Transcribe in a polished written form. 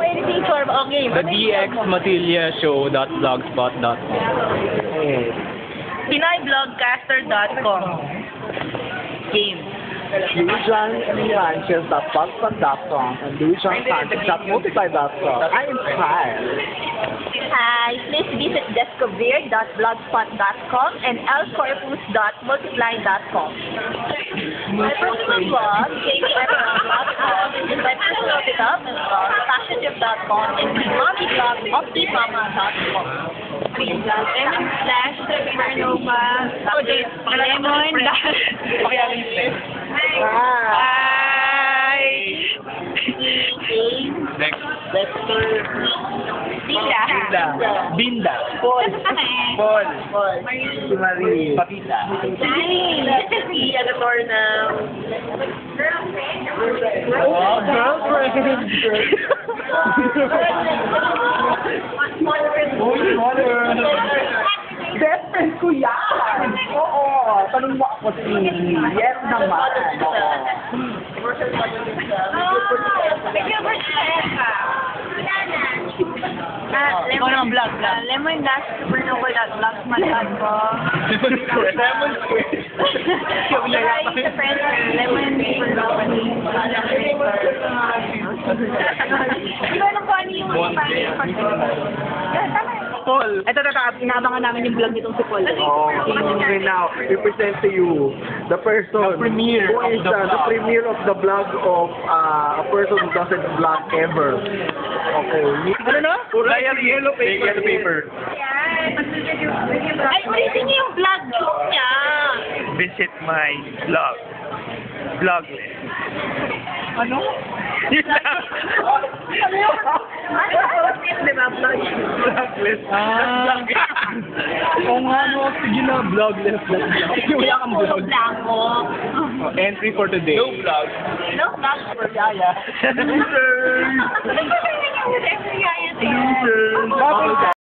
ako anything for okay. thedxmatiliashow.blogspot.com. PinayBlogcaster.com. Game. LuigianLanches.blogspot.com and LuigianContent.multiply.com. I am Kyle. Hi, please visit descovir.blogspot.com and lcorpus.multiply.com. My personal blog, JVM.com, Investment Development Blog, FashionTip.com, and my mommy blog, OptiMama.com. Lemon/Supernova. Lemon. Hi. Next. Binda. Paul. Paul. Si Marie. Papita. Si Agator na Oh, girlfriend. Best friend ko yan. Oo. Tanong mo ako si yes naman. Oo. Lemon-supernova.blogspot.com. Lemon Square. Hindi ko alam kung ano yung Paul. Ito, inaabangan namin yung vlog nitong si Paul. Okay, now, we present to you the person The premiere who is of the the blog. premiere of the blog of a person who doesn't blog ever. Okay. Ano na? Yellow paper. Yellow paper. Ay, ulitin niyo yung vlog niya. Visit my blog. Blogless. Ano? Yun lang. Blogless. Oo nga, no. Sige na, blogless. Wala kang blog. Blanco. Entry for today. No blog. No vlog for Yaya. User. Ano ba yung Yaya? User.